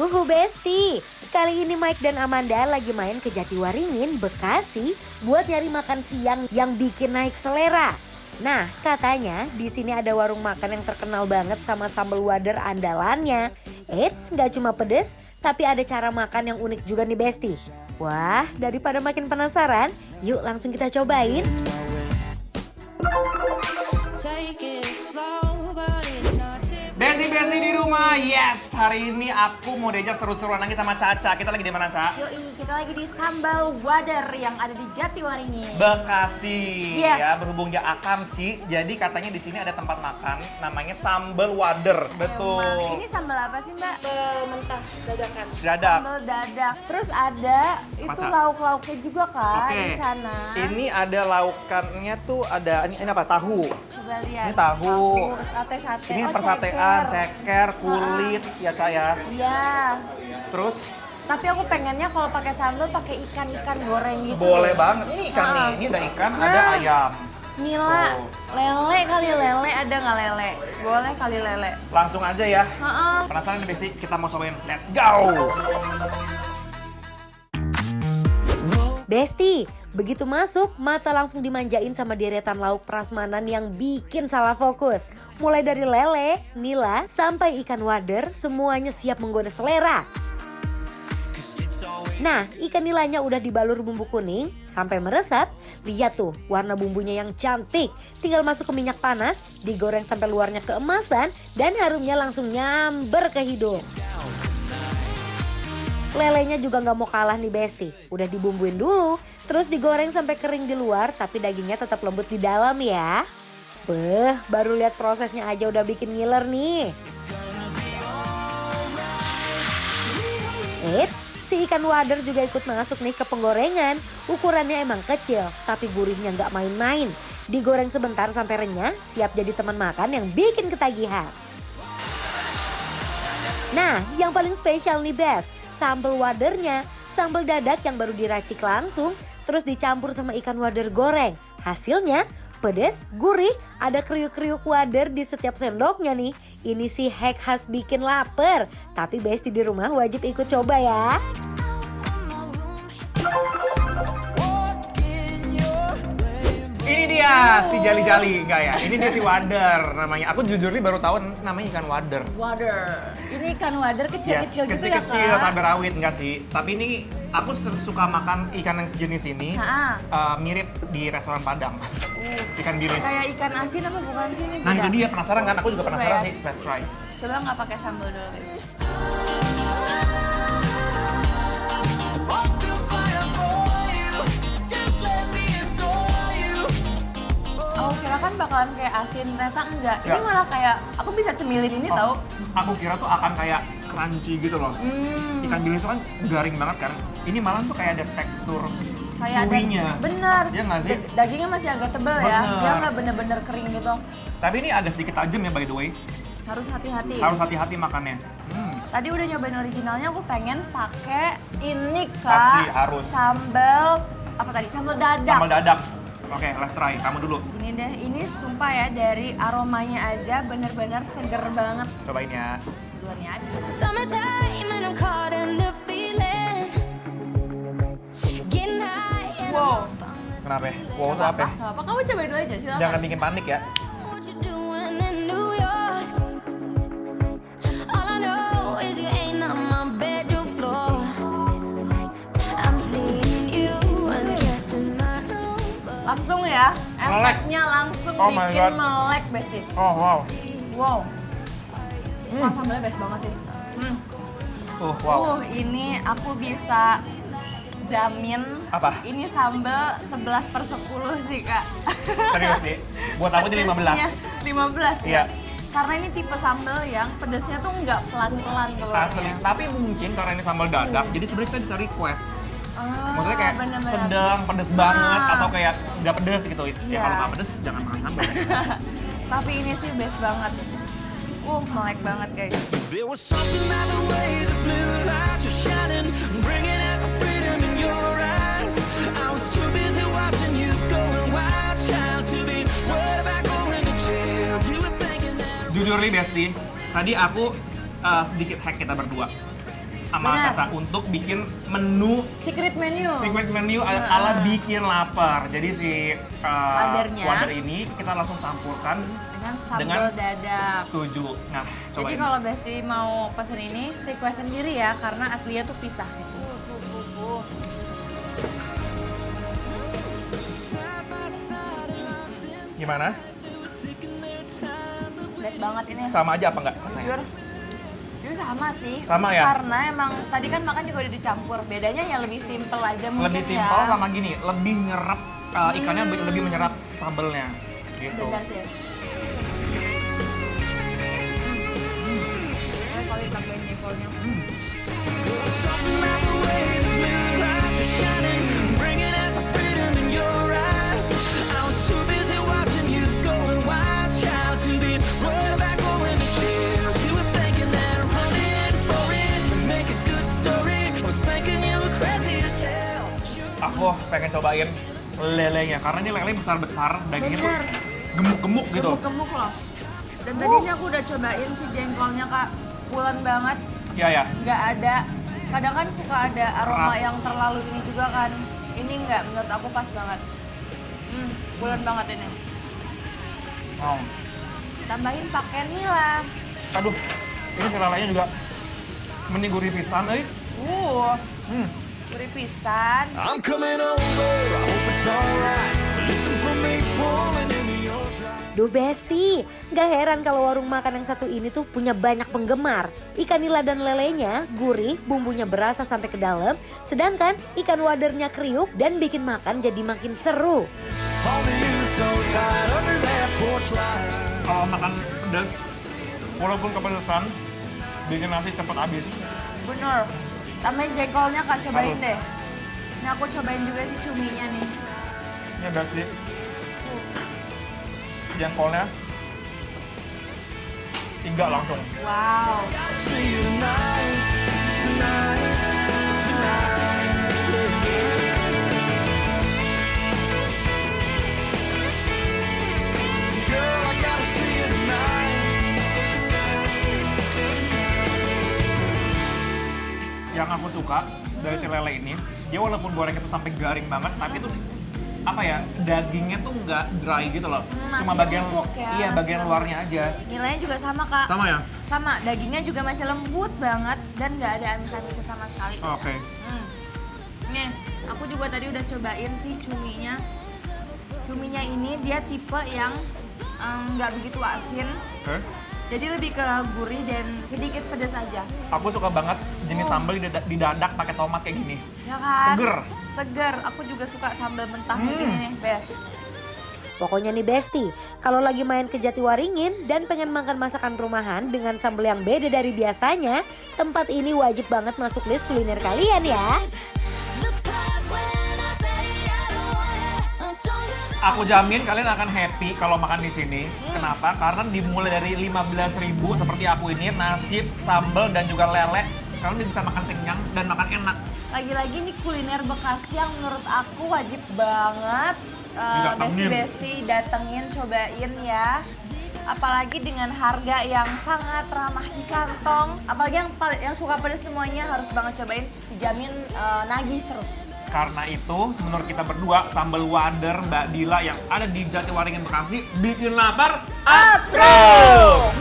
Yuhu Besti, kali ini Mike dan Amanda lagi main ke Jatiwaringin, Bekasi buat nyari makan siang yang bikin naik selera. Nah, katanya di sini ada warung makan yang terkenal banget sama sambal wader andalannya. Eits, nggak cuma pedes, tapi ada cara makan yang unik juga nih Besti. Wah, daripada makin penasaran, yuk langsung kita cobain. Besti di rumah, yes! Hari ini aku mau diajak seru-seruan lagi sama Caca. Kita lagi di mana, Ca? Yoi, kita lagi di Sambal Wader yang ada di Jatiwaringin. Bekasi. Yes. Ya, berhubung dia Akam sih, jadi katanya di sini ada tempat makan namanya Sambal Wader. Betul. Ini sambal apa sih, Mbak? Sambal mentah dadakan. Dadak. Sambal dadak. Terus ada itu Maca. lauk-lauknya juga Kak Oke. di sana. Ini ada laukannya tuh ada ini apa? Tahu. Coba lihat. Ini tahu. Sate-sate. Ini Oh, persatean, ceker, kulit, ya Ca ya. Iya. Terus Tapi aku pengennya kalau pakai sambal pakai ikan-ikan goreng gitu. boleh deh. banget. Ini ikan nih, ini ada ikan, ada Nah. ayam. Mila, Tuh. lele kali lele ada nggak lele? Boleh kali lele. Langsung aja ya. Heeh. Penasaran nih Besti? Kita mau cobain. Let's go! Besti, begitu masuk, mata langsung dimanjain sama deretan lauk prasmanan yang bikin salah fokus. Mulai dari lele, nila, sampai ikan wader, semuanya siap menggoda selera. Nah, ikan nilanya udah dibalur bumbu kuning sampai meresap. Lihat tuh warna bumbunya yang cantik. Tinggal masuk ke minyak panas, digoreng sampai luarnya keemasan, dan harumnya langsung nyamber ke hidung. Lelenya juga nggak mau kalah nih Besti. Udah dibumbuin dulu, terus digoreng sampai kering di luar, tapi dagingnya tetap lembut di dalam ya. Beh, baru lihat prosesnya aja udah bikin ngiler nih. Eits, si ikan wader juga ikut masuk nih ke penggorengan. Ukurannya emang kecil, tapi gurihnya nggak main-main. Digoreng sebentar sampai renyah, siap jadi teman makan yang bikin ketagihan. Nah, yang paling spesial nih Bes, sambal wadernya. Sambal dadak yang baru diracik langsung, terus dicampur sama ikan wader goreng. Hasilnya pedas, gurih, ada kriuk-kriuk wader di setiap sendoknya nih. Ini sih hack khas bikin lapar. Tapi Besti di rumah wajib ikut coba ya. Ini dia si jali-jali, enggak ya? Ini dia si wader namanya. Aku jujur nih baru tahu namanya ikan wader. Wader. Ini ikan wader Yes, kecil-kecil gitu ya kecil-kecil, Kak? cabai rawit enggak sih? Tapi ini aku suka makan ikan yang sejenis ini. Mirip di restoran Padang. Ikan bilis. Kayak ikan asin apa bukan sih ini? Nah beda? itu dia, penasaran kan? Aku juga Coba penasaran ya. sih. Let's try. Coba nggak pakai sambal dulu guys. Aku kira kan bakalan kayak asin, ternyata enggak. Ini Ya. malah kayak, aku bisa cemilin ini tahu. Aku kira tuh akan kayak crunchy gitu loh. Ikan bilis itu kan garing banget kan. Ini malah tuh kayak ada tekstur Kayak chewy-nya. Bener. Iya nggak sih? Dagingnya masih agak tebal ya. Bener. Dia nggak bener-bener kering gitu. Tapi ini agak sedikit tajam ya by the way. Harus hati-hati. Harus hati-hati makannya. Tadi udah nyobain originalnya, aku pengen pakai ini Kak. Pasti, harus. Sambal apa tadi? Sambal dadak. Sambal dadak. Oke, let's try. Kamu dulu. Ini deh, ini sumpah ya dari aromanya aja bener-bener seger banget. Cobain ya. Duluan ya. Summertime and I'm caught in the feeling. Getting high and Wow. Kenapa? Wow itu apa? Gak apa, kamu cobain dulu aja silakan. Jangan bikin panik ya. what you doing in New York. All I know is you ain't on my bedroom floor. I'm seeing you undressed in my room. Langsung ya, Melek. efeknya langsung Oh my bikin God. melek Besti. Oh wow. Wow. Wah, sambalnya best banget sih. Wow. Ini aku bisa jamin Apa? ini sambal 11/10 sih Kak. Serius sih. Buat aku jadi 15. Pedesnya 15 Iya. ya. Karena ini tipe sambal yang pedesnya tuh nggak pelan-pelan keluarnya. Asli. Tapi mungkin karena ini sambal dadak, jadi sebenarnya kita bisa request. Maksudnya kayak bener-bener. sedang, pedes banget, Nah. atau kayak nggak pedes gitu. Ya Iya. kalau nggak pedes jangan makan sambal. Tapi ini sih best banget. Melek banget guys. There was something about the way the blue lights were shining, bringing out the freedom in your eyes. I was too busy watching you going wild, child, to be worried about going to jail. You were thinking that Jujur nih Besti, tadi aku sedikit hack kita berdua. sama Benar. Caca untuk bikin menu Secret menu. ala bikin lapar. Jadi si Wadernya. wader ini kita langsung campurkan. Dengan sambal Dengan- dadap. Setuju. Nah, Jadi cobain. kalau Besti mau pesen ini, request sendiri ya, karena aslinya tuh pisah. Gimana? Best banget ini. Sama aja apa enggak? rasanya? Jujur sama sih. Sama ya? Karena emang tadi kan makan juga udah dicampur. Bedanya ya lebih simple aja mungkin Lebih ya. simpel sama gini, lebih nyerap ikannya lebih menyerap si sambelnya. Gitu. Benar sih. Kalau ditambahin jengkolnya. Something about the way the blue lights are shining, bringing out the freedom in your eyes. I was too busy watching you going wild, child, to be worried about going to jail. You were thinking that running for it would make a good story. I was thinking you were crazy as hell. Aku pengen cobain lelenya karena ini lele besar-besar, dagingnya tuh Bener. gemuk-gemuk gitu. Gemuk-gemuk loh. Dan tadi ini aku udah cobain si jengkolnya Kak. Pulen banget. Iya ya. Nggak ada, kadang kan suka ada aroma Keras. yang terlalu ini juga kan. Ini nggak, menurut aku pas banget. Bulan banget ini. Oh. Tambahin pakai nila. Aduh, ini si lelenya juga meni gurih pisan, Gurih pisan. I'm coming over, I hope it's alright. Listen for me pulling into your drive. Duh Besti, gak heran kalau warung makan yang satu ini tuh punya banyak penggemar. Ikan nila dan lelenya gurih, bumbunya berasa sampai ke dalam. Sedangkan ikan wadernya kriuk dan bikin makan jadi makin seru. Holding you so tight under that porch light. Kalau makan pedas, walaupun kepedesan, bikin nasi cepet habis. Bener. Tambahin jengkolnya Kak, cobain Aduh. deh. Ini aku cobain juga si cuminya nih. Ini ada sih jengkolnya 3 langsung. Wow. See you tonight, tonight, tonight. Girl, I gotta see you tonight. Yang aku suka dari si lele ini, dia walaupun goreng itu sampai garing banget, tapi tuh apa ya, dagingnya tuh nggak dry gitu loh. Cuma masih bagian empuk ya, iya masih bagian empuk. luarnya aja. Nilainya juga sama Kak. Sama ya? Sama, dagingnya juga masih lembut banget dan nggak ada amis-amisnya sama sekali. Oke. Nih, aku juga tadi udah cobain sih cuminya. Cuminya ini dia tipe yang nggak begitu asin, Oke. jadi lebih ke gurih dan sedikit pedas aja. Aku suka banget jenis sambal didadak pakai tomat kayak gini. Ya kan? Seger. Seger. Aku juga suka sambal mentah kayak gini nih, best. Pokoknya nih Besti, kalau lagi main ke Jatiwaringin dan pengen makan masakan rumahan dengan sambal yang beda dari biasanya, tempat ini wajib banget masuk list kuliner kalian ya. The part when I say I don't want it, I'm stronger than Aku jamin kalian akan happy kalau makan di sini. Kenapa? Karena dimulai dari 15.000 seperti aku ini, nasi, sambal dan juga lele. Kalian bisa makan kenyang dan makan enak. Lagi-lagi nih kuliner Bekasi yang menurut aku wajib banget Didatengin. Besti datengin, cobain ya. Apalagi dengan harga yang sangat ramah di kantong. Apalagi yang suka pedas semuanya harus banget cobain. Dijamin nagih terus. Karena itu, menurut kita berdua, sambal wader Mbak Dila yang ada di Jatiwaringin Bekasi bikin lapar. Approve!